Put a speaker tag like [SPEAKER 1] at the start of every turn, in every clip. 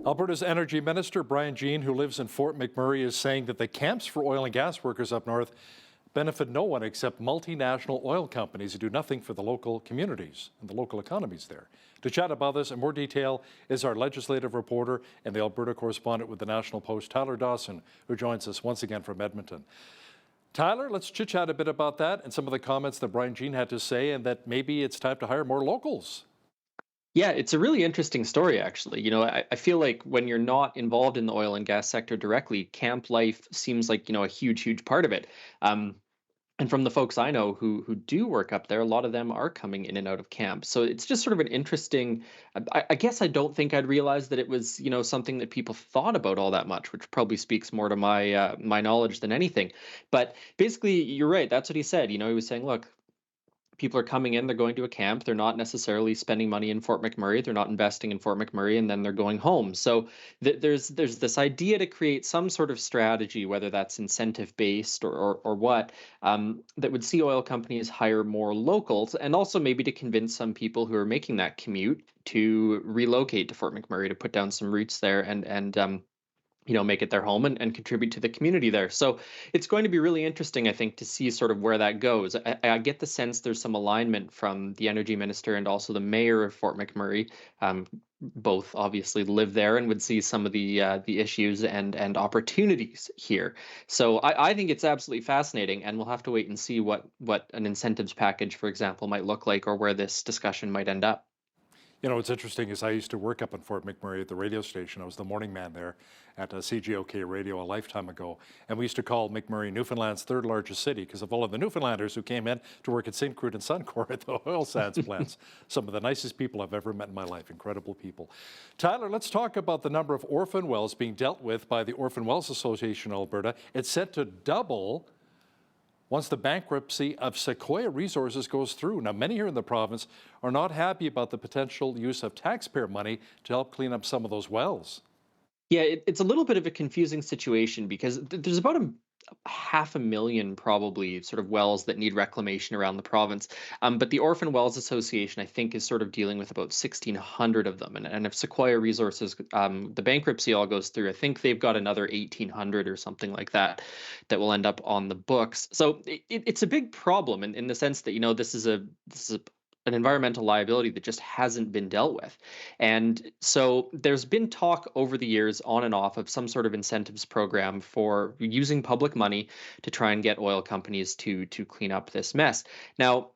[SPEAKER 1] Alberta's Energy Minister, Brian Jean, who lives in Fort McMurray, is saying that the camps for oil and gas workers up north benefit no one except multinational oil companies who do nothing for the local communities and the local economies there. To chat about this in more detail is our legislative reporter and the Alberta correspondent with the National Post, Tyler Dawson, who joins us once again from Edmonton. Tyler, let's chit-chat a bit about that and some of the comments that Brian Jean had to say, and that maybe it's time to hire more locals.
[SPEAKER 2] Yeah, it's a really interesting story, actually. I feel like when you're not involved in the oil and gas sector directly, camp life seems like, a huge, huge part of it. Um, and from the folks I know who do work up there, a lot of them are coming in and out of camp. So it's just sort of an interesting. I guess I don't think I'd realized that it was, something that people thought about all that much, which probably speaks more to my knowledge than anything. But basically, you're right. That's what he said. He was saying, look, people are coming in, they're going to a camp, they're not necessarily spending money in Fort McMurray, they're not investing in Fort McMurray, and then they're going home. So there's this idea to create some sort of strategy, whether that's incentive based or what, that would see oil companies hire more locals, and also maybe to convince some people who are making that commute to relocate to Fort McMurray, to put down some roots there and make it their home and contribute to the community there. So it's going to be really interesting, I think, to see sort of where that goes. I get the sense there's some alignment from the energy minister and also the mayor of Fort McMurray. Both obviously live there and would see some of the issues and opportunities here. So I think it's absolutely fascinating, and we'll have to wait and see what an incentives package, for example, might look like, or where this discussion might end up.
[SPEAKER 1] What's interesting is I used to work up in Fort McMurray at the radio station. I was the morning man there at CGOK Radio a lifetime ago. And we used to call McMurray Newfoundland's third largest city because of all of the Newfoundlanders who came in to work at St. Croix and Suncor at the oil sands plants. Some of the nicest people I've ever met in my life. Incredible people. Tyler, let's talk about the number of orphan wells being dealt with by the Orphan Wells Association in Alberta. It's set to double once the bankruptcy of Sequoia Resources goes through. Now, many here in the province are not happy about the potential use of taxpayer money to help clean up some of those wells.
[SPEAKER 2] Yeah, it's a little bit of a confusing situation because there's about a 500,000 probably sort of wells that need reclamation around the province. But the Orphan Wells Association, I think, is sort of dealing with about 1,600 of them. And if Sequoia Resources, the bankruptcy all goes through, I think they've got another 1,800 or something like that that will end up on the books. So it's a big problem in the sense that, this is an environmental liability that just hasn't been dealt with. And so there's been talk over the years on and off of some sort of incentives program for using public money to try and get oil companies to clean up this mess. Now,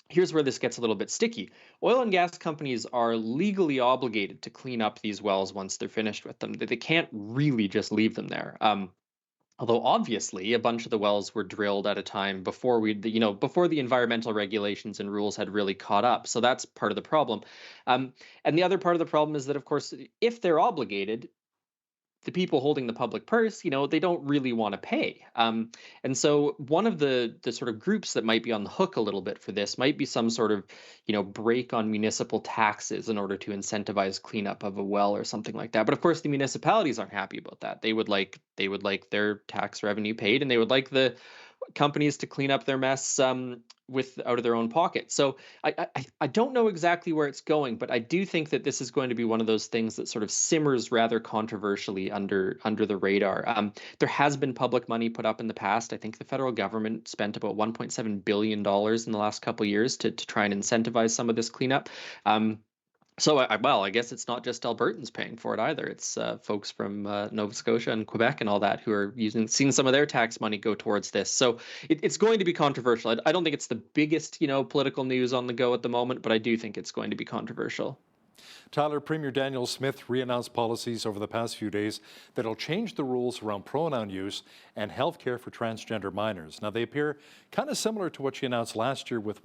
[SPEAKER 2] here's where this gets a little bit sticky. Oil and gas companies are legally obligated to clean up these wells once they're finished with them. They can't really just leave them there. Although obviously a bunch of the wells were drilled at a time before before the environmental regulations and rules had really caught up. So that's part of the problem. And the other part of the problem is that, of course, if they're obligated, the people holding the public purse, they don't really want to pay. And so one of the sort of groups that might be on the hook a little bit for this might be some sort of, break on municipal taxes in order to incentivize cleanup of a well or something like that. But of course, the municipalities aren't happy about that. They would like their tax revenue paid, and they would like the companies to clean up their mess with out of their own pocket. So I don't know exactly where it's going, but I do think that this is going to be one of those things that sort of simmers rather controversially under the radar. There has been public money put up in the past. I think the federal government spent about $1.7 billion in the last couple of years to try and incentivize some of this cleanup. So, I guess it's not just Albertans paying for it either. It's folks from Nova Scotia and Quebec and all that who are seeing some of their tax money go towards this. So it's going to be controversial. I don't think it's the biggest, political news on the go at the moment, but I do think it's going to be controversial.
[SPEAKER 1] Tyler, Premier Daniel Smith re-announced policies over the past few days that will change the rules around pronoun use and health care for transgender minors. Now, they appear kind of similar to what she announced last year with,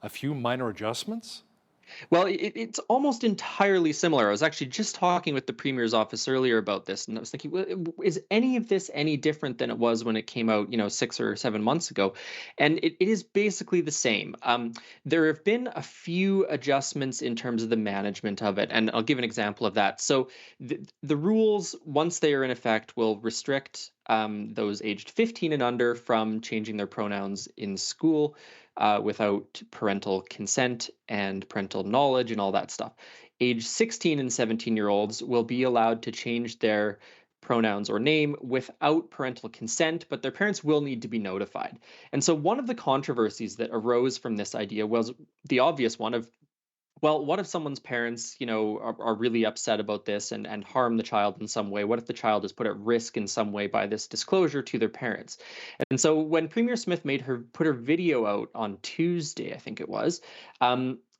[SPEAKER 1] a few minor adjustments?
[SPEAKER 2] Well, it's almost entirely similar. I was actually just talking with the Premier's office earlier about this, and I was thinking, well, is any of this any different than it was when it came out, 6 or 7 months ago? And it is basically the same. There have been a few adjustments in terms of the management of it, and I'll give an example of that. So the rules, once they are in effect, will restrict those aged 15 and under from changing their pronouns in school without parental consent and parental knowledge and all that stuff. age 16 and 17-year-olds will be allowed to change their pronouns or name without parental consent, but their parents will need to be notified. And so one of the controversies that arose from this idea was the obvious one of, well, what if someone's parents, are really upset about this and harm the child in some way? What if the child is put at risk in some way by this disclosure to their parents? And so when Premier Smith put her video out on Tuesday, I think it was,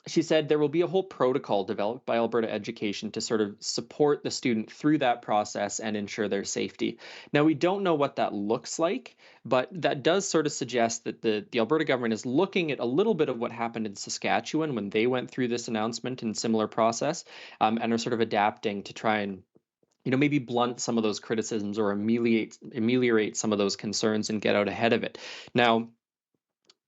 [SPEAKER 2] she said there will be a whole protocol developed by Alberta Education to sort of support the student through that process and ensure their safety. Now, we don't know what that looks like, but that does sort of suggest that the Alberta government is looking at a little bit of what happened in Saskatchewan when they went through this announcement and similar process, and are sort of adapting to try and maybe blunt some of those criticisms or ameliorate some of those concerns and get out ahead of it. Now,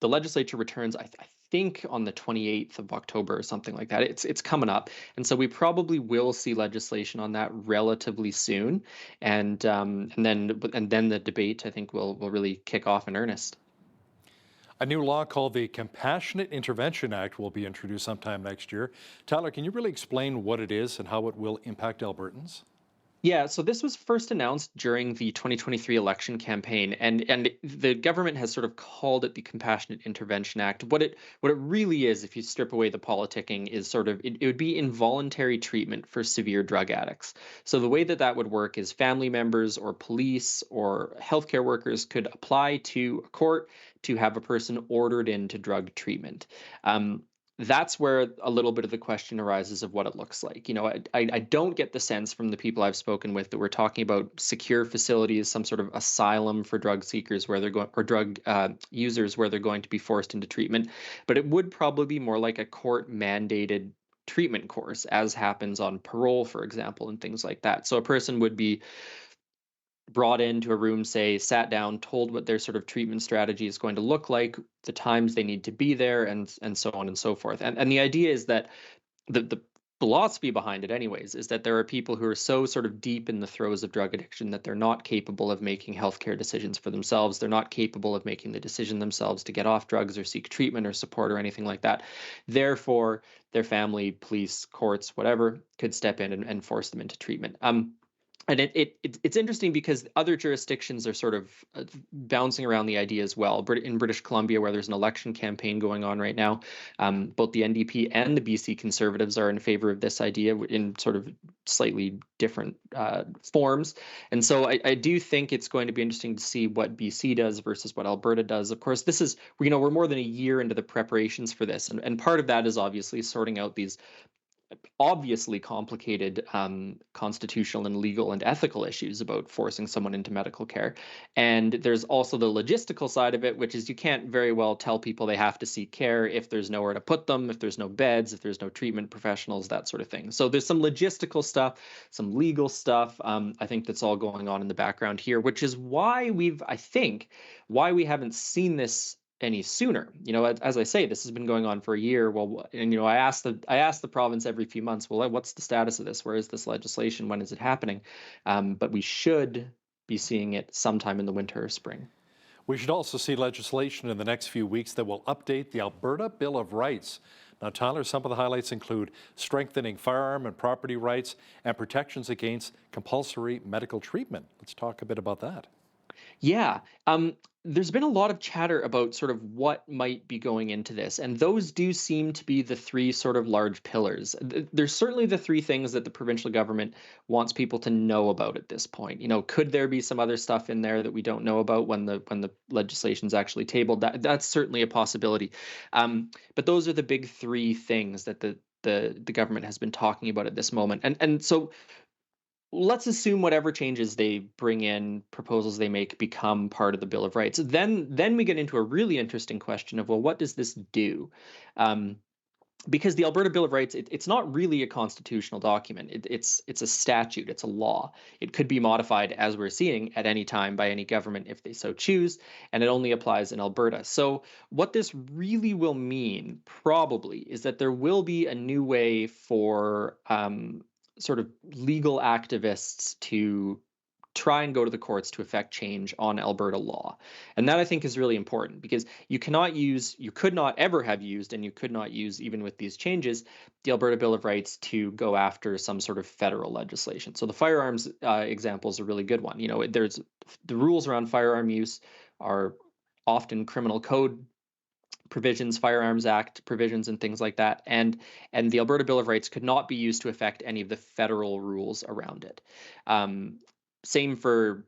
[SPEAKER 2] the legislature returns, I think, on the 28th of October or something like that. It's coming up, and so we probably will see legislation on that relatively soon, and then the debate, I think, will really kick off in earnest.
[SPEAKER 1] A new law called the Compassionate Intervention Act will be introduced sometime next year. Tyler, can you really explain what it is and how it will impact Albertans?
[SPEAKER 2] Yeah, so this was first announced during the 2023 election campaign, and the government has sort of called it the Compassionate Intervention Act. What it really is, if you strip away the politicking, is sort of it would be involuntary treatment for severe drug addicts. So the way that that would work is family members or police or healthcare workers could apply to a court to have a person ordered into drug treatment. That's where a little bit of the question arises of what it looks like. I don't get the sense from the people I've spoken with that we're talking about secure facilities, some sort of asylum for drug seekers where they're going, or drug users where they're going to be forced into treatment. But it would probably be more like a court mandated treatment course, as happens on parole, for example, and things like that. So a person would be brought into a room, say, sat down, told what their sort of treatment strategy is going to look like, the times they need to be there, and so on and so forth. And the idea is that the philosophy behind it, anyways, is that there are people who are so sort of deep in the throes of drug addiction that they're not capable of making healthcare decisions for themselves. They're not capable of making the decision themselves to get off drugs or seek treatment or support or anything like that. Therefore, their family, police, courts, whatever, could step in and force them into treatment. And it's interesting because other jurisdictions are sort of bouncing around the idea as well. In British Columbia, where there's an election campaign going on right now, both the NDP and the BC Conservatives are in favor of this idea in sort of slightly different forms. And so I do think it's going to be interesting to see what BC does versus what Alberta does. Of course, this is, we're more than a year into the preparations for this. And part of that is obviously sorting out these obviously complicated constitutional and legal and ethical issues about forcing someone into medical care. And there's also the logistical side of it, which is you can't very well tell people they have to seek care if there's nowhere to put them, if there's no beds, if there's no treatment professionals, that sort of thing. So there's some logistical stuff, some legal stuff, I think, that's all going on in the background here, which is why why we haven't seen this any sooner. As I say, this has been going on for a year. Well, and I asked the province every few months, well, what's the status of this? Where is this legislation? When is it happening? But we should be seeing it sometime in the winter or spring.
[SPEAKER 1] We should also see legislation in the next few weeks that will update the Alberta Bill of Rights. Now, Tyler, some of the highlights include strengthening firearm and property rights and protections against compulsory medical treatment. Let's talk a bit about that.
[SPEAKER 2] Yeah. There's been a lot of chatter about sort of what might be going into this, and those do seem to be the three sort of large pillars. There's certainly the three things that the provincial government wants people to know about at this point. Could there be some other stuff in there that we don't know about when the legislation's actually tabled? That's certainly a possibility. But those are the big three things that the government has been talking about at this moment. And so let's assume whatever changes they bring in, proposals they make, become part of the Bill of Rights. Then we get into a really interesting question of, well, what does this do? Because the Alberta Bill of Rights, it's not really a constitutional document. It's a statute. It's a law. It could be modified, as we're seeing, at any time by any government if they so choose, and it only applies in Alberta. So what this really will mean, probably, is that there will be a new way for sort of legal activists to try and go to the courts to effect change on Alberta law. And that I think is really important because you could not ever have used, and you could not use even with these changes, the Alberta Bill of Rights to go after some sort of federal legislation. So the firearms example is a really good one. There's the rules around firearm use are often criminal code provisions, Firearms Act provisions, and things like that. And the Alberta Bill of Rights could not be used to affect any of the federal rules around it. Same for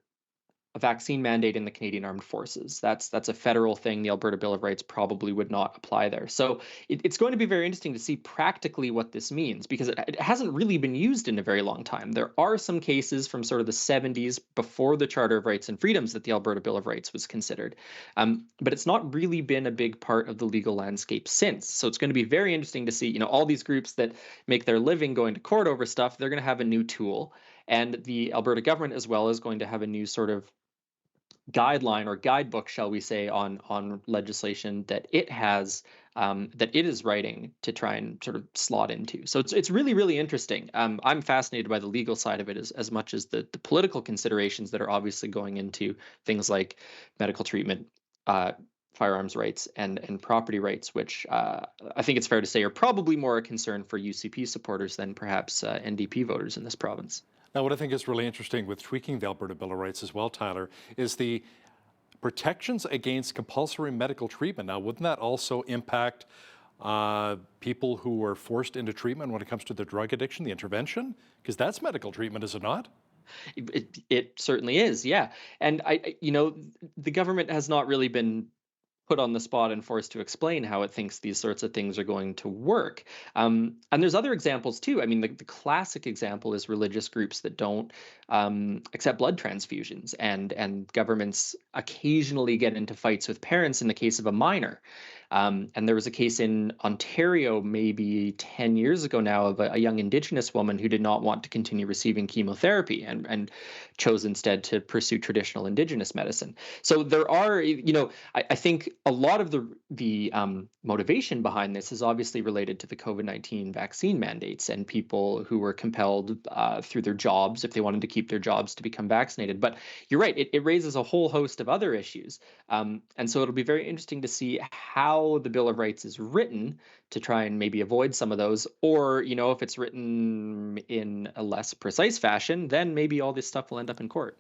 [SPEAKER 2] a vaccine mandate in the Canadian Armed Forces. That's a federal thing. The Alberta Bill of Rights probably would not apply there. So it's going to be very interesting to see practically what this means because it hasn't really been used in a very long time. There are some cases from sort of the 70s before the Charter of Rights and Freedoms that the Alberta Bill of Rights was considered. But it's not really been a big part of the legal landscape since. So it's going to be very interesting to see, all these groups that make their living going to court over stuff, they're going to have a new tool. And the Alberta government as well is going to have a new sort of guideline or guidebook, shall we say, on legislation that it has that it is writing to try and sort of slot into. So it's really, really interesting. I'm fascinated by the legal side of it as much as the political considerations that are obviously going into things like medical treatment, firearms rights, and property rights, which I think it's fair to say are probably more a concern for UCP supporters than perhaps NDP voters in this province.
[SPEAKER 1] Now, what I think is really interesting with tweaking the Alberta Bill of Rights as well, Tyler, is the protections against compulsory medical treatment. Now, wouldn't that also impact people who are forced into treatment when it comes to their drug addiction, the intervention? Because that's medical treatment, is it not?
[SPEAKER 2] It certainly is, yeah. And the government has not really been put on the spot and forced to explain how it thinks these sorts of things are going to work. And there's other examples too. I mean, the classic example is religious groups that don't accept blood transfusions, and governments occasionally get into fights with parents in the case of a minor. And there was a case in Ontario maybe 10 years ago now of a young Indigenous woman who did not want to continue receiving chemotherapy and chose instead to pursue traditional Indigenous medicine. So there are, I think a lot of the motivation behind this is obviously related to the COVID-19 vaccine mandates and people who were compelled through their jobs, if they wanted to keep their jobs, to become vaccinated. But you're right, it raises a whole host of other issues. And so it'll be very interesting to see how the Bill of Rights is written to try and maybe avoid some of those, or if it's written in a less precise fashion, then maybe all this stuff will end up in court.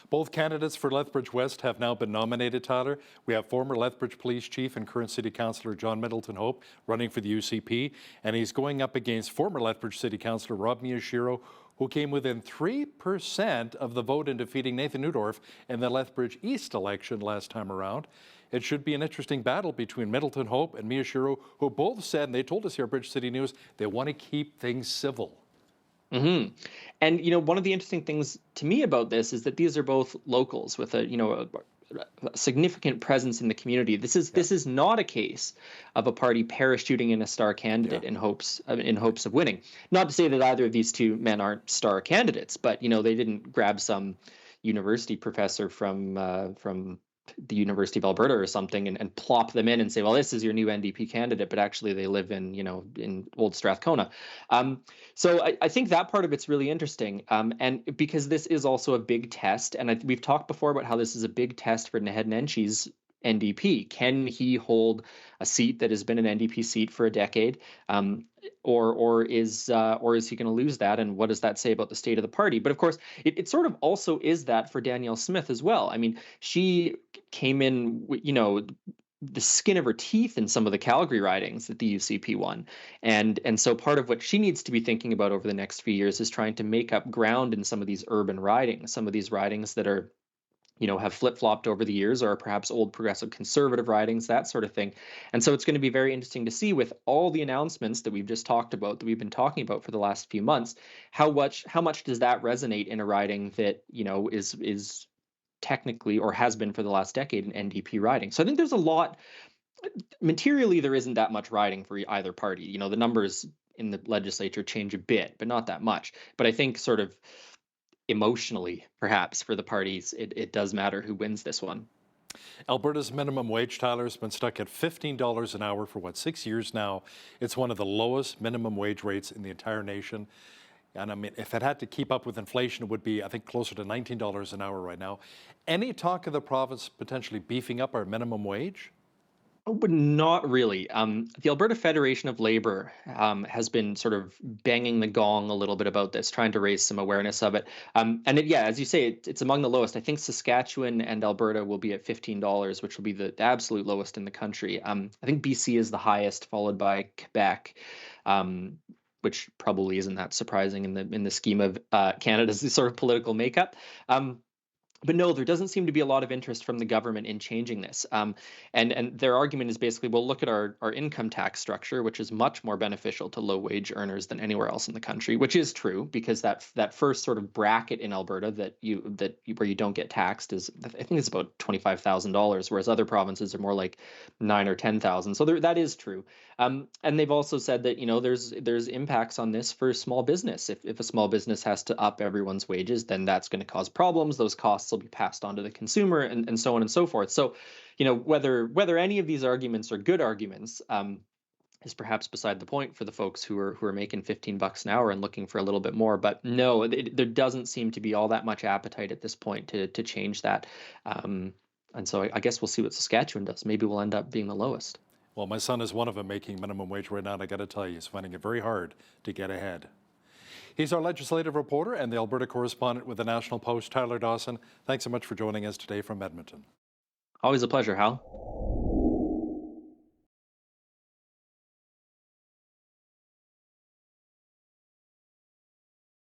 [SPEAKER 1] Both candidates for Lethbridge West have now been nominated, Tyler. We have former Lethbridge Police Chief and current City Councillor John Middleton Hope running for the UCP, and he's going up against former Lethbridge City Councillor Rob Miyashiro, who came within 3% of the vote in defeating Nathan Neudorf in the Lethbridge East election last time around. It should be an interesting battle between Middleton Hope and Miyashiro, who both said, and they told us here at Bridge City News, they want to keep things civil.
[SPEAKER 2] Mm-hmm. And one of the interesting things to me about this is that these are both locals with a significant presence in the community. This is not a case of a party parachuting in a star candidate in hopes of winning. Not to say that either of these two men aren't star candidates, but they didn't grab some university professor from the University of Alberta or something and plop them in and say, well, this is your new NDP candidate, but actually they live in Old Strathcona. So I think that part of it's really interesting. And because this is also a big test, and we've talked before about how this is a big test for Naheed Nenshie's NDP. Can he hold a seat that has been an NDP seat for a decade? Or is he going to lose that? And what does that say about the state of the party? But of course, it sort of also is that for Danielle Smith as well. I mean, she came in, the skin of her teeth in some of the Calgary ridings that the UCP won. And so part of what she needs to be thinking about over the next few years is trying to make up ground in some of these urban ridings, some of these ridings that are have flip-flopped over the years, or perhaps old progressive conservative ridings, that sort of thing. And so it's going to be very interesting to see, with all the announcements that we've just talked about, that we've been talking about for the last few months, how much does that resonate in a riding that is technically, or has been for the last decade, an NDP riding. So I think there's a lot. Materially, there isn't that much riding for either party. The numbers in the legislature change a bit, but not that much. But I think sort of emotionally, perhaps, for the parties, it does matter who wins this one.
[SPEAKER 1] Alberta's minimum wage, Tyler, has been stuck at $15 an hour for 6 years now. It's one of the lowest minimum wage rates in the entire nation. And I mean, if it had to keep up with inflation, it would be, I think, closer to $19 an hour right now. Any talk of the province potentially beefing up our minimum wage?
[SPEAKER 2] Oh, but not really. The Alberta Federation of Labor has been sort of banging the gong a little bit about this, trying to raise some awareness of it. And yeah, as you say, it's among the lowest. I think Saskatchewan and Alberta will be at $15, which will be the absolute lowest in the country. I think BC is the highest, followed by Quebec. Um, which probably isn't that surprising in the scheme of Canada's sort of political makeup. Um, but no, there doesn't seem to be a lot of interest from the government in changing this. And their argument is basically, well, look at our income tax structure, which is much more beneficial to low wage earners than anywhere else in the country, which is true because that first sort of bracket in Alberta where you don't get taxed is, I think it's about $25,000, whereas other provinces are more like 9 or 10,000. So that is true. And they've also said that there's impacts on this for small business. If a small business has to up everyone's wages, then that's going to cause problems. Those costs will be passed on to the consumer, and so on and so forth. So, whether any of these arguments are good arguments is perhaps beside the point for the folks who are making $15 an hour and looking for a little bit more. But no, there doesn't seem to be all that much appetite at this point to change that. And so I guess we'll see what Saskatchewan does. Maybe we'll end up being the lowest.
[SPEAKER 1] Well, my son is one of them making minimum wage right now, and I got to tell you, he's finding it very hard to get ahead. He's our legislative reporter and the Alberta correspondent with the National Post, Tyler Dawson. Thanks so much for joining us today from Edmonton.
[SPEAKER 2] Always a pleasure, Hal.